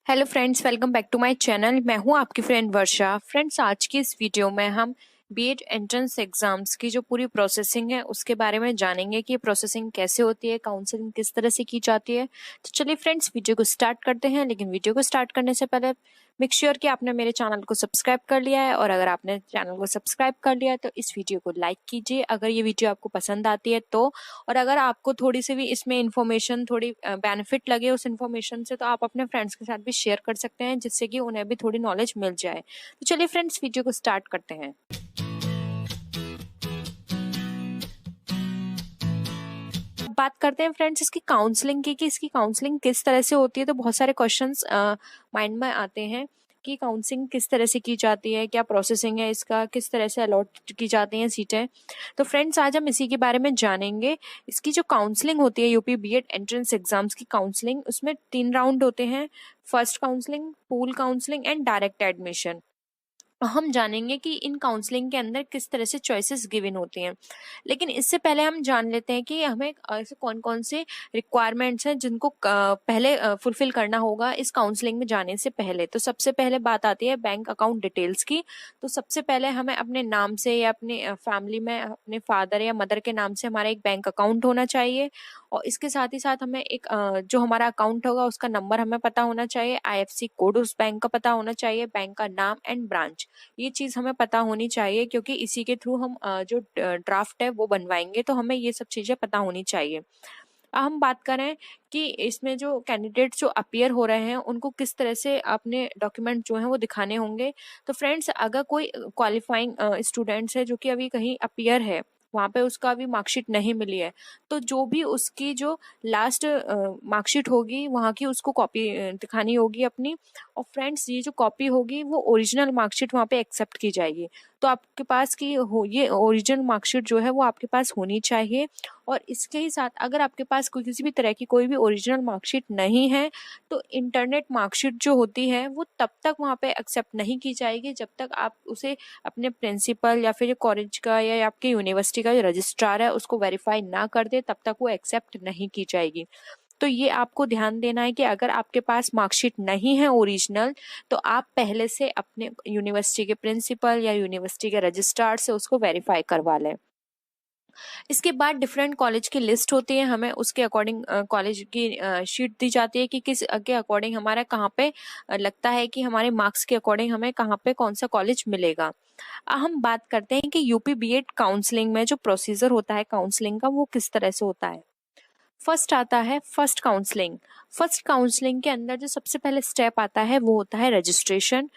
Hello friends, welcome back to my channel. मैं हूं आपकी फ्रेंड वर्षा। फ्रेंड्स, आज की इस वीडियो में हम बीएड एंट्रेंस एग्जाम्स की जो पूरी प्रोसेसिंग है उसके बारे में जानेंगे कि प्रोसेसिंग कैसे होती है, काउंसलिंग किस तरह से की जाती है। तो चलिए फ्रेंड्स, वीडियो को स्टार्ट करते हैं। लेकिन वीडियो को स्टार्ट करने से पहले मेक श्योर कि आपने मेरे चैनल को सब्सक्राइब कर लिया है, और अगर आपने चैनल को सब्सक्राइब कर लिया है तो इस वीडियो को लाइक कीजिए अगर ये वीडियो आपको पसंद आती है तो। और अगर आपको थोड़ी सी भी इसमें इंफॉर्मेशन, थोड़ी बेनिफिट लगे उस इंफॉर्मेशन से, तो आप अपने फ्रेंड्स के साथ भी शेयर कर सकते हैं, जिससे कि उन्हें भी थोड़ी नॉलेज मिल जाए। तो चलिए फ्रेंड्स, वीडियो को स्टार्ट करते हैं। बात करते हैं फ्रेंड्स इसकी काउंसलिंग की, कि इसकी काउंसलिंग किस तरह से होती है। तो बहुत सारे क्वेश्चंस माइंड में आते हैं कि काउंसलिंग किस तरह से की जाती है, क्या प्रोसेसिंग है इसका, किस तरह से अलॉट की जाती हैं सीटें। तो फ्रेंड्स, आज हम इसी के बारे में जानेंगे। इसकी जो काउंसलिंग होती है, यूपी बीएड एंट्रेंस एग्जाम्स की काउंसलिंग, उसमें 3 राउंड होते हैं। First counselling, pool counselling and direct admission. हम जानेंगे कि इन काउंसलिंग के अंदर किस तरह से चॉइसेस गिवन होती हैं। लेकिन इससे पहले हम जान लेते हैं कि हमें ऐसे कौन कौन से रिक्वायरमेंट्स हैं जिनको पहले फुलफिल करना होगा इस काउंसलिंग में जाने से पहले। तो सबसे पहले बात आती है बैंक अकाउंट डिटेल्स की। तो सबसे पहले हमें अपने नाम से या अपने फैमिली में अपने फादर या मदर के नाम से हमारा एक बैंक अकाउंट होना चाहिए। और इसके साथ ही साथ हमें एक जो हमारा अकाउंट होगा उसका नंबर हमें पता होना चाहिए, आईएफएससी कोड उस बैंक का पता होना चाहिए, बैंक का नाम एंड ब्रांच। ये चीज हमें पता होनी चाहिए, क्योंकि इसी के थ्रू हम जो ड्राफ्ट है वो बनवाएंगे, तो हमें ये सब चीजें पता होनी चाहिए। अब हम बात करें कि इसमें जो कैंडिडेट जो अपीयर हो रहे हैं उनको किस तरह से अपने डॉक्यूमेंट जो हैं वो दिखाने होंगे। तो फ्रेंड्स, अगर कोई क्वालिफाइंग स्टूडेंट्स है जो कि अभी कहीं अपीयर है, वहां पे उसका अभी मार्कशीट नहीं मिली है, तो जो भी उसकी जो लास्ट मार्कशीट होगी वहां की उसको कॉपी दिखानी होगी अपनी। और फ्रेंड्स, ये जो कॉपी होगी वो ओरिजिनल मार्कशीट वहाँ पे एक्सेप्ट की जाएगी। तो आपके पास की हो ये ओरिजिनल मार्कशीट जो है वो आपके पास होनी चाहिए। और इसके ही साथ अगर आपके पास कोई किसी भी तरह की कोई भी ओरिजिनल मार्कशीट नहीं है, तो इंटरनेट मार्कशीट जो होती है वो तब तक वहाँ पे एक्सेप्ट नहीं की जाएगी जब तक आप उसे अपने प्रिंसिपल या फिर कॉलेज का या आपके यूनिवर्सिटी का जो रजिस्ट्रार है उसको वेरीफाई ना कर दे, तब तक वो एक्सेप्ट नहीं की जाएगी। तो ये आपको ध्यान देना है कि अगर आपके पास मार्कशीट नहीं है ओरिजिनल, तो आप पहले से अपने यूनिवर्सिटी के प्रिंसिपल या यूनिवर्सिटी के रजिस्ट्रार से उसको वेरीफाई करवा लें। इसके बाद डिफरेंट कॉलेज की लिस्ट होती है, हमें उसके अकॉर्डिंग कॉलेज की शीट दी जाती है कि किस के अकॉर्डिंग हमारा कहाँ पे लगता है कि हमारे मार्क्स के अकॉर्डिंग हमें कहाँ पे कौन सा कॉलेज मिलेगा। हम बात करते हैं कि यूपी बीएड काउंसलिंग में जो प्रोसीजर होता है काउंसलिंग का, वो किस तरह से होता है। फर्स्ट आता है फर्स्ट काउंसलिंग। फर्स्ट काउंसलिंग के अंदर जो सबसे पहले स्टेप आता है वो होता है रजिस्ट्रेशन।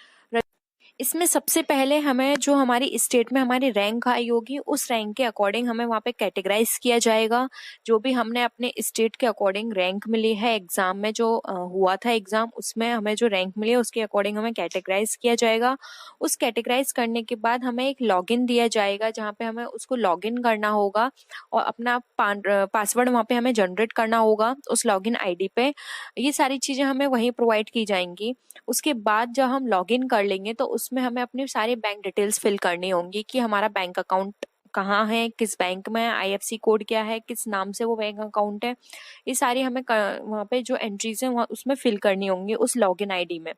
इसमें सबसे पहले हमें जो हमारी स्टेट में हमारी रैंक आई होगी उस रैंक के अकॉर्डिंग हमें वहाँ पे कैटेगराइज किया जाएगा। जो भी हमने अपने स्टेट के अकॉर्डिंग रैंक मिली है एग्जाम में, जो हुआ था एग्जाम, उसमें हमें जो रैंक मिली है उसके अकॉर्डिंग हमें कैटेगराइज किया जाएगा। उस कैटेगराइज करने के बाद हमें एक लॉगिन दिया जाएगा जहाँ पे हमें उसको लॉगिन करना होगा, और अपना पासवर्ड वहाँ पे हमें जनरेट करना होगा उस लॉगिन आईडी पे। ये सारी चीजें हमें वहीं प्रोवाइड की जाएंगी। उसके बाद जब हम लॉगिन कर लेंगे तो उसमें हमें अपनी सारी बैंक डिटेल्स फिल करनी होंगी कि हमारा बैंक अकाउंट कहाँ है, किस बैंक में है, आईएफएससी कोड क्या है, किस नाम से वो बैंक अकाउंट है। ये सारी हमें वहाँ पे जो एंट्रीज है वहाँ उसमें फिल करनी होंगी उस लॉगिन आईडी में।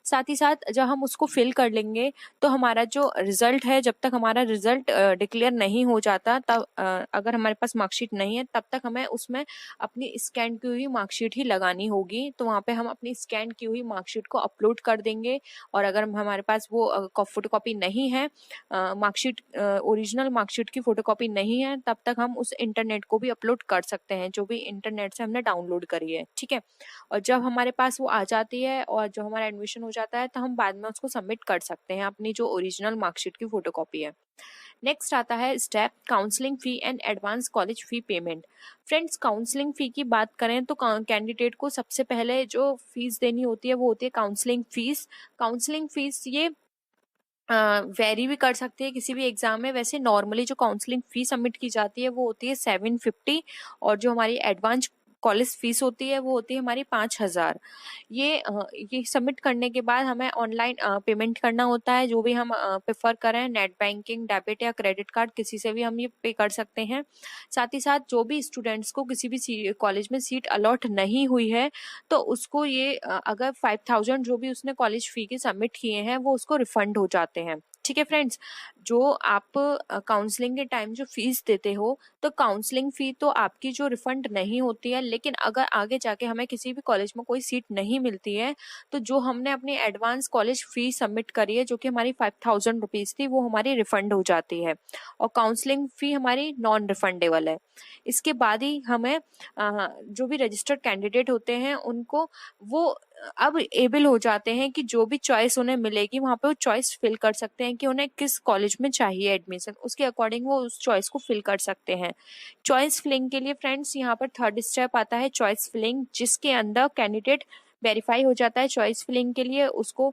साथ ही साथ जब हम उसको फिल कर लेंगे तो हमारा जो रिजल्ट है, जब तक हमारा रिजल्ट डिक्लेयर नहीं हो जाता, तब अगर हमारे पास मार्कशीट नहीं है तब तक हमें उसमें अपनी स्कैन की हुई मार्कशीट ही लगानी होगी। तो वहाँ पे हम अपनी स्कैन की हुई मार्कशीट को अपलोड कर देंगे। और अगर हमारे पास वो फोटोकॉपी नहीं है, मार्कशीट ओरिजिनल मार्कशीट की फोटोकॉपी नहीं है, तब तक हम उस इंटरनेट को भी अपलोड कर सकते हैं जो भी इंटरनेट से हमने डाउनलोड करी है, ठीक है। और जब हमारे पास वो आ जाती है और जो हमारा एडमिशन हो जाता है, तो हम बाद में उसको सबमिट कर सकते हैं अपनी जो ओरिजिनल मार्कशीट की फोटोकॉपी है। नेक्स्ट आता है step counselling fee and advance college fee payment. Friends, counselling fee की बात करें तो कैंडिडेट को सबसे पहले जो फीस देनी होती है वो होती है काउंसलिंग फीस। काउंसलिंग फीस ये वेरी भी कर सकती है किसी भी एग्जाम में। वैसे नॉर्मली जो काउंसलिंग फी सबमिट की जाती है वो होती है 750। और जो हमारी एडवांस कॉलेज फीस होती है वो होती है हमारी 5,000। ये सबमिट करने के बाद हमें ऑनलाइन पेमेंट करना होता है, जो भी हम प्रेफर करें, नेट बैंकिंग, डेबिट या क्रेडिट कार्ड, किसी से भी हम ये पे कर सकते हैं। साथ ही साथ जो भी स्टूडेंट्स को किसी भी कॉलेज में सीट अलॉट नहीं हुई है तो उसको ये अगर 5,000 जो भी उसने कॉलेज फी के सबमिट किए हैं वो उसको रिफंड हो जाते हैं। ठीक है फ्रेंड्स, जो आप काउंसलिंग के टाइम जो फीस देते हो तो काउंसलिंग फी तो आपकी जो रिफंड नहीं होती है, लेकिन अगर आगे जाके हमें किसी भी कॉलेज में कोई सीट नहीं मिलती है तो जो हमने अपनी एडवांस कॉलेज फी सबमिट करी है जो कि हमारी 5,000 रुपीज थी वो हमारी रिफंड हो जाती है और काउंसलिंग फी हमारी नॉन रिफंडेबल है। इसके बाद ही हमें जो भी रजिस्टर्ड कैंडिडेट होते हैं उनको वो अब एबल हो जाते हैं कि जो भी चॉइस उन्हें मिलेगी वहां पे वो चॉइस फिल कर सकते हैं कि उन्हें किस कॉलेज में चाहिए एडमिशन, उसके अकॉर्डिंग वो उस चॉइस को फिल कर सकते हैं। चॉइस फिलिंग के लिए फ्रेंड्स यहाँ पर थर्ड स्टेप आता है चॉइस फिलिंग, जिसके अंदर कैंडिडेट वेरीफाई हो जाता है। चॉइस फिलिंग के लिए उसको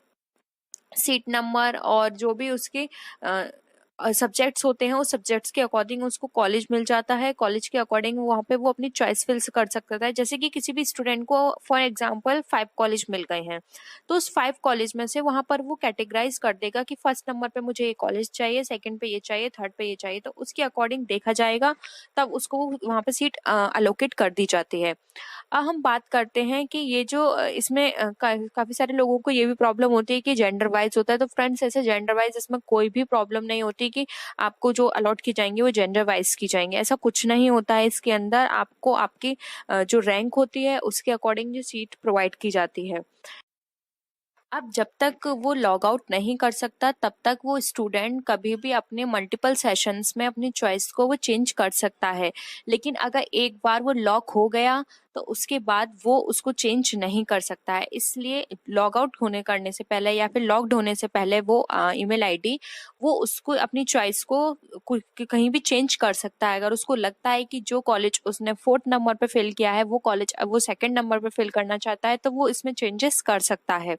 सीट नंबर और जो भी उसके सब्जेक्ट्स होते हैं उस सब्जेक्ट्स के अकॉर्डिंग उसको कॉलेज मिल जाता है। कॉलेज के अकॉर्डिंग वहाँ पे वो अपनी चॉइस फिल कर सकता है। जैसे कि किसी भी स्टूडेंट को फॉर एग्जांपल 5 कॉलेज मिल गए हैं तो उस 5 कॉलेज में से वहाँ पर वो कैटेगराइज कर देगा कि फर्स्ट नंबर पे मुझे ये कॉलेज चाहिए, सेकंड पे ये चाहिए, थर्ड पे ये चाहिए, तो उसके अकॉर्डिंग देखा जाएगा, तब उसको वहाँ पे सीट अलोकेट कर दी जाती है। अब हम बात करते हैं कि ये जो इसमें काफी सारे लोगों को ये भी प्रॉब्लम होती है कि जेंडर वाइज होता है, तो फ्रेंड्स ऐसे जेंडर वाइज इसमें कोई भी प्रॉब्लम नहीं होती कि आपको जो अलॉट की जाएंगे वो जेंडर वाइज की जाएंगे, ऐसा कुछ नहीं होता है। इसके अंदर आपको आपकी जो रैंक होती है उसके अकॉर्डिंग जो सीट प्रोवाइड की जाती है। अब जब तक वो लॉग आउट नहीं कर सकता तब तक वो स्टूडेंट कभी भी अपने मल्टीपल सेशंस में अपनी चॉइस को वो चेंज कर सकता है, लेकिन अगर एक बार वो लॉक हो गया तो उसके बाद वो उसको चेंज नहीं कर सकता है। इसलिए लॉग आउट होने करने से पहले या फिर लॉक्ड होने से पहले वो ईमेल आईडी वो उसको अपनी चॉइस को कहीं भी चेंज कर सकता है। अगर उसको लगता है कि जो कॉलेज उसने 4th नंबर पे फिल किया है वो कॉलेज अब वो 2nd नंबर पे फिल करना चाहता है तो वो इसमें चेंजेस कर सकता है।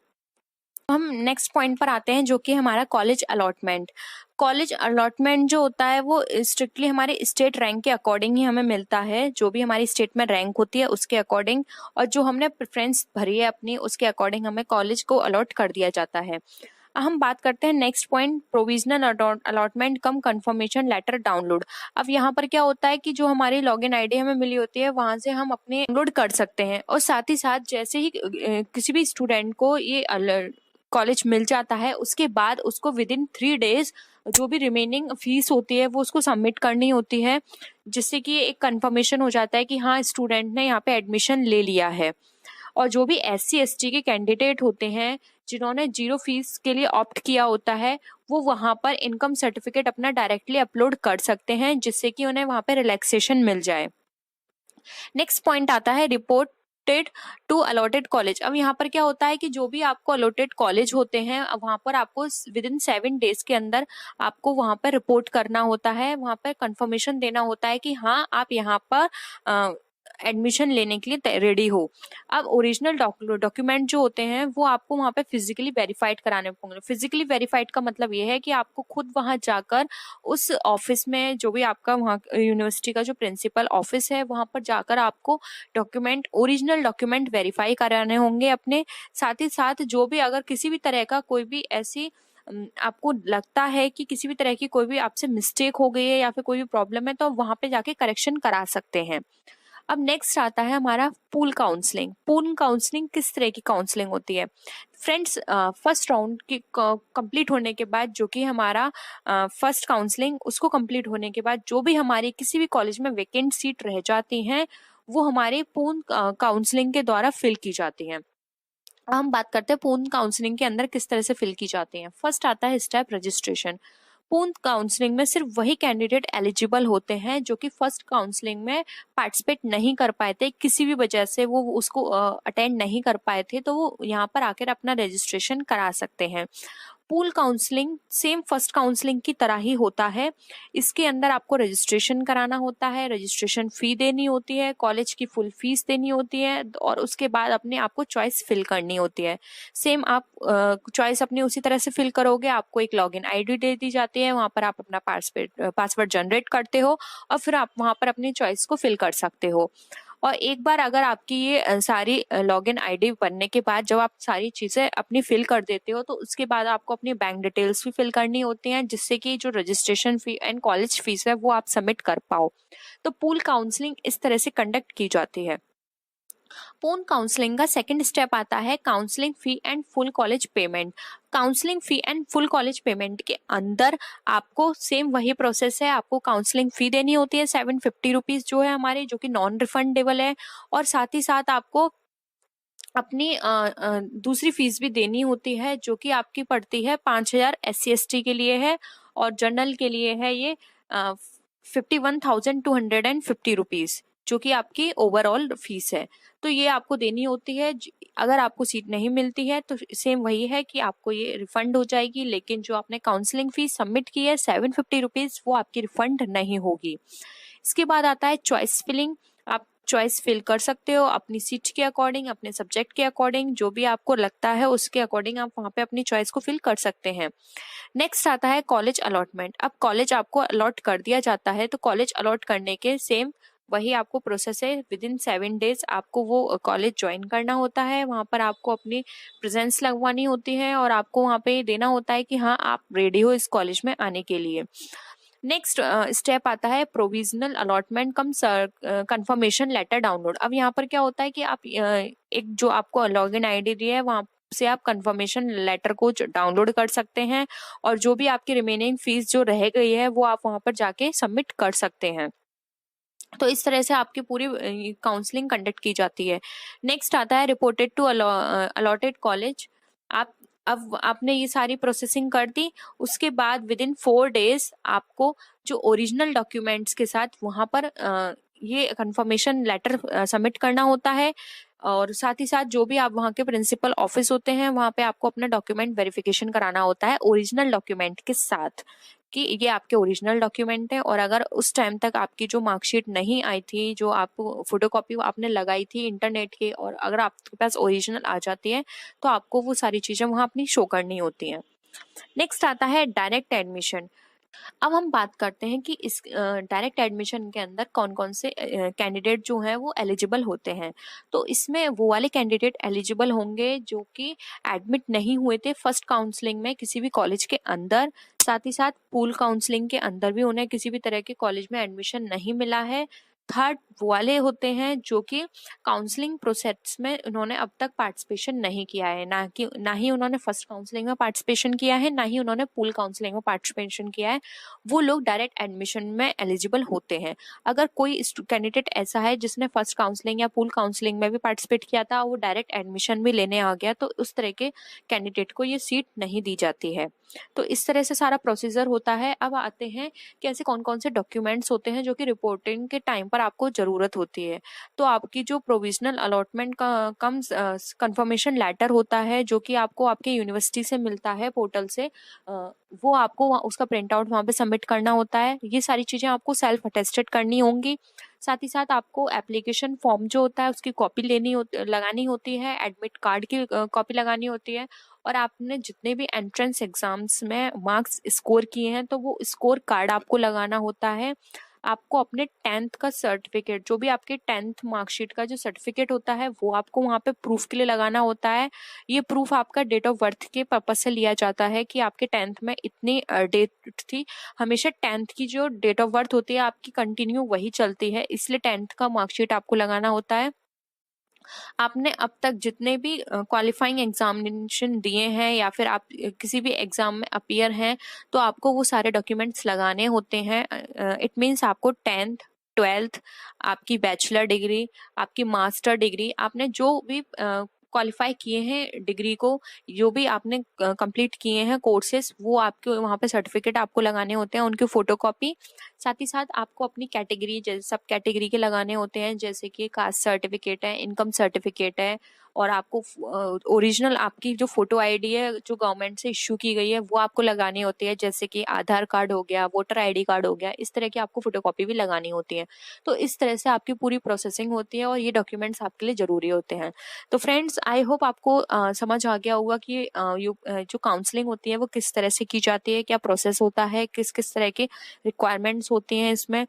हम नेक्स्ट पॉइंट पर आते हैं जो कि हमारा कॉलेज अलॉटमेंट। कॉलेज अलॉटमेंट जो होता है वो स्ट्रिक्टली हमारे स्टेट रैंक के अकॉर्डिंग ही हमें मिलता है, जो भी हमारी स्टेट में रैंक होती है उसके अकॉर्डिंग, और जो हमने प्रेफरेंस भरी है अपनी उसके अकॉर्डिंग हमें कॉलेज को अलॉट कर दिया जाता है। हम बात करते हैं नेक्स्ट पॉइंट, प्रोविजनल अलॉटमेंट कम कंफर्मेशन लेटर डाउनलोड। अब यहाँ पर क्या होता है कि जो हमारी लॉगिन आईडी हमें मिली होती है वहां से हम अपने डाउनलोड कर सकते हैं, और साथ ही साथ जैसे ही किसी भी स्टूडेंट को ये कॉलेज मिल जाता है उसके बाद उसको विद इन 3 डेज जो भी रिमेनिंग फीस होती है वो उसको सबमिट करनी होती है, जिससे कि एक कंफर्मेशन हो जाता है कि हाँ स्टूडेंट ने यहाँ पे एडमिशन ले लिया है। और जो भी SC ST के कैंडिडेट होते हैं जिन्होंने 0 फीस के लिए ऑप्ट किया होता है वो वहां पर इनकम सर्टिफिकेट अपना डायरेक्टली अपलोड कर सकते हैं, जिससे कि उन्हें वहां पे रिलैक्सेशन मिल जाए। नेक्स्ट पॉइंट आता है रिपोर्टेड टू अलॉटेड कॉलेज। अब यहाँ पर क्या होता है कि जो भी आपको अलॉटेड कॉलेज होते हैं वहां पर आपको विद इन 7 डेज के अंदर आपको वहां पर रिपोर्ट करना होता है, वहां पर कंफर्मेशन देना होता है कि हाँ आप यहाँ पर एडमिशन लेने के लिए रेडी हो। अब ओरिजिनल डॉक्यूमेंट जो होते हैं वो आपको वहाँ पे फिजिकली वेरीफाइड कराने होंगे। फिजिकली वेरीफाइड का मतलब ये है कि आपको खुद वहाँ जाकर उस ऑफिस में जो भी आपका वहाँ यूनिवर्सिटी का जो प्रिंसिपल ऑफिस है वहाँ पर जाकर आपको ओरिजिनल डॉक्यूमेंट वेरीफाई कराने होंगे अपने। साथ ही साथ जो भी अगर किसी भी तरह का कोई भी ऐसी आपको लगता है कि किसी भी तरह की कोई भी आपसे मिस्टेक हो गई है या फिर कोई भी प्रॉब्लम है तो वहां पे जाके करेक्शन करा सकते हैं। अब नेक्स्ट आता है हमारा पूल काउंसलिंग। पूल काउंसलिंग किस तरह की काउंसलिंग होती है फ्रेंड्स? फर्स्ट राउंड की कंप्लीट होने के बाद जो कि हमारा फर्स्ट काउंसलिंग उसको कंप्लीट होने के बाद जो भी हमारी किसी भी कॉलेज में वेकेंट सीट रह जाती हैं वो हमारे पूल काउंसलिंग के द्वारा फिल की जाती हैं। हम बात करते हैं पूर्ण काउंसलिंग के अंदर किस तरह से फिल की जाती हैं। फर्स्ट आता है स्टेप रजिस्ट्रेशन। पूर्ण काउंसलिंग में सिर्फ वही कैंडिडेट एलिजिबल होते हैं जो कि फर्स्ट काउंसलिंग में पार्टिसिपेट नहीं कर पाए थे, किसी भी वजह से वो उसको अटेंड नहीं कर पाए थे, तो वो यहाँ पर आकर अपना रजिस्ट्रेशन करा सकते हैं। Pool counselling same first counselling की तरह ही होता है। इसके अंदर आपको रजिस्ट्रेशन कराना होता है, रजिस्ट्रेशन फी देनी होती है, कॉलेज की फुल फीस देनी होती है और उसके बाद अपने आपको चॉइस फिल करनी होती है। सेम आप चॉइस अपनी उसी तरह से फिल करोगे, आपको एक लॉगिन आईडी दे दी जाती है, वहां पर आप अपना पासवर्ड जनरेट करते हो और फिर आप वहां पर अपनी चॉइस को फिल कर सकते हो। और एक बार अगर आपकी ये सारी लॉगिन आईडी बनने के बाद जब आप सारी चीज़ें अपनी फिल कर देते हो, तो उसके बाद आपको अपनी बैंक डिटेल्स भी फिल करनी होती हैं, जिससे कि जो registration fee and college fees है वो आप सबमिट कर पाओ। तो पूल काउंसलिंग इस तरह से कंडक्ट की जाती है। पूल काउंसलिंग का सेकंड स्टेप आता है counselling fee and full college payment. Counselling fee and full college payment के अंदर आपको सेम वही प्रोसेस है, आपको काउंसलिंग फी देनी होती है 750 रुपीज जो है हमारे, जो कि नॉन रिफंडेबल है। और साथ ही साथ आपको अपनी दूसरी फीस भी देनी होती है, जो कि आपकी पड़ती है 5,000 SC ST के लिए है, और जनरल के लिए है ये 51,250 रुपीज, जो कि आपकी ओवरऑल फीस है। तो ये आपको देनी होती है। अगर आपको सीट नहीं मिलती है तो सेम वही है कि आपको ये रिफंड हो जाएगी, लेकिन जो आपने काउंसलिंग फीस सबमिट की है 750 रुपीज, वो आपकी रिफंड नहीं होगी। इसके बाद आता है चॉइस फिलिंग। आप चॉइस फिल कर सकते हो अपनी सीट के अकॉर्डिंग, अपने सब्जेक्ट के अकॉर्डिंग, जो भी आपको लगता है उसके अकॉर्डिंग आप वहाँ पे अपनी चॉइस को फिल कर सकते हैं। नेक्स्ट आता है कॉलेज अलॉटमेंट। अब कॉलेज आपको अलॉट कर दिया जाता है, तो कॉलेज अलॉट करने के सेम वही आपको प्रोसेस है। विद इन 7 days आपको वो कॉलेज ज्वाइन करना होता है। वहाँ पर आपको अपनी प्रेजेंस लगवानी होती है, और आपको वहाँ पे देना होता है कि हाँ आप रेडी हो इस कॉलेज में आने के लिए। नेक्स्ट स्टेप आता है प्रोविजनल अलॉटमेंट कम कंफर्मेशन लेटर डाउनलोड। अब यहाँ पर क्या होता है कि आप एक जो आपको लॉगिन आईडी दी है वहाँ से आप कंफर्मेशन लेटर को डाउनलोड कर सकते हैं, और जो भी आपकी रिमेनिंग फीस जो रह गई है वो आप वहाँ पर जाके सबमिट कर सकते हैं। तो इस तरह से आपकी पूरी काउंसलिंग कंडक्ट की जाती है। नेक्स्ट आता है रिपोर्टेड टू अलॉटेड कॉलेज। आप अब आपने ये सारी प्रोसेसिंग कर दी, उसके बाद विद इन 4 days आपको जो ओरिजिनल डॉक्यूमेंट्स के साथ वहाँ पर ये कंफर्मेशन लेटर सबमिट करना होता है। और साथ ही साथ जो भी आप वहाँ के प्रिंसिपल ऑफिस होते हैं वहाँ पे आपको अपना डॉक्यूमेंट वेरिफिकेशन कराना होता है ओरिजिनल डॉक्यूमेंट के साथ, कि ये आपके ओरिजिनल डॉक्यूमेंट है। और अगर उस टाइम तक आपकी जो मार्कशीट नहीं आई थी, जो आपको फोटोकॉपी आपने लगाई थी इंटरनेट की, और अगर आपके पास ओरिजिनल आ जाती है तो आपको वो सारी चीजें वहाँ अपनी शो करनी होती हैं। नेक्स्ट आता है डायरेक्ट एडमिशन। अब हम बात करते हैं कि इस डायरेक्ट एडमिशन के अंदर कौन कौन से कैंडिडेट जो हैं वो एलिजिबल होते हैं। तो इसमें वो वाले कैंडिडेट एलिजिबल होंगे जो कि एडमिट नहीं हुए थे फर्स्ट काउंसलिंग में किसी भी कॉलेज के अंदर। साथ ही साथ पूल काउंसलिंग के अंदर भी उन्हें किसी भी तरह के कॉलेज में एडमिशन नहीं मिला है। थर्ड वो वाले होते हैं जो कि काउंसलिंग प्रोसेस में उन्होंने अब तक पार्टिसिपेशन नहीं किया है, ना ही उन्होंने फर्स्ट काउंसलिंग में पार्टिसिपेशन किया है, ना ही उन्होंने पूल काउंसलिंग में पार्टिसिपेशन किया है। वो लोग डायरेक्ट एडमिशन में एलिजिबल होते हैं। अगर कोई कैंडिडेट ऐसा है जिसने फर्स्ट काउंसलिंग या पूल काउंसलिंग में भी पार्टिसिपेट किया था, वो डायरेक्ट एडमिशन भी लेने आ गया, तो उस तरह के कैंडिडेट को ये सीट नहीं दी जाती है। तो इस तरह से सारा प्रोसीजर होता है। अब आते हैं कि ऐसे कौन कौन से डॉक्यूमेंट्स होते हैं जो कि रिपोर्टिंग के टाइम पर आपको जरूरत होती है। तो आपकी जो प्रोविजनल अलॉटमेंट का कम कंफर्मेशन लेटर होता है, जो कि आपको आपके यूनिवर्सिटी से मिलता है पोर्टल से, वो आपको उसका प्रिंट आउट वहाँ पे सबमिट करना होता है। ये सारी चीजें आपको सेल्फ अटेस्टेड करनी होंगी। साथ ही साथ आपको एप्लीकेशन फॉर्म जो होता है उसकी कॉपी लगानी होती है, एडमिट कार्ड की कॉपी लगानी होती है, और आपने जितने भी एंट्रेंस एग्जाम्स में मार्क्स स्कोर किए हैं तो वो स्कोर कार्ड आपको लगाना होता है। आपको अपने 10th का सर्टिफिकेट, जो भी आपके 10th मार्कशीट का जो सर्टिफिकेट होता है वो आपको वहाँ पे प्रूफ के लिए लगाना होता है। ये प्रूफ आपका डेट ऑफ बर्थ के पर्पज से लिया जाता है कि आपके 10th में इतनी डेट थी। हमेशा 10th की जो डेट ऑफ बर्थ होती है आपकी कंटिन्यू वही चलती है, इसलिए 10th का मार्कशीट आपको लगाना होता है। आपने अब तक जितने भी क्वालिफाइंग एग्जामिनेशन दिए हैं या फिर आप किसी भी एग्जाम में अपीयर हैं, तो आपको वो सारे डॉक्यूमेंट्स लगाने होते हैं। इट मीन्स आपको 10th 12th, आपकी बैचलर डिग्री, आपकी मास्टर डिग्री, आपने जो भी क्वालिफाई किए हैं डिग्री को, जो भी आपने कंप्लीट किए हैं कोर्सेज, वो आपके वहाँ पे सर्टिफिकेट आपको लगाने होते हैं, उनकी फोटोकॉपी। साथ ही साथ आपको अपनी कैटेगरी, जैसे सब कैटेगरी के लगाने होते हैं, जैसे कि कास्ट सर्टिफिकेट है, इनकम सर्टिफिकेट है, और आपको ओरिजिनल आपकी जो फोटो आईडी है जो गवर्नमेंट से इश्यू की गई है वो आपको लगानी होती है, जैसे कि आधार कार्ड हो गया, वोटर आईडी कार्ड हो गया, इस तरह की आपको फोटोकॉपी भी लगानी होती है। तो इस तरह से आपकी पूरी प्रोसेसिंग होती है और ये डॉक्यूमेंट्स आपके लिए जरूरी होते हैं। तो फ्रेंड्स, आई होप आपको समझ आ गया होगा कि जो काउंसलिंग होती है वो किस तरह से की जाती है, क्या प्रोसेस होता है, किस किस तरह के रिक्वायरमेंट्स होती हैं इसमें।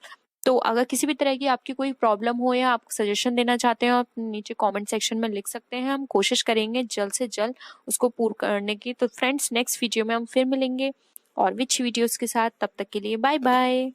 तो अगर किसी भी तरह की आपकी कोई प्रॉब्लम हो या आप सजेशन देना चाहते हो, आप नीचे कमेंट सेक्शन में लिख सकते हैं। हम कोशिश करेंगे जल्द से जल्द उसको पूर्ण करने की। तो फ्रेंड्स, नेक्स्ट वीडियो में हम फिर मिलेंगे और विच वीडियोस के साथ। तब तक के लिए बाय बाय।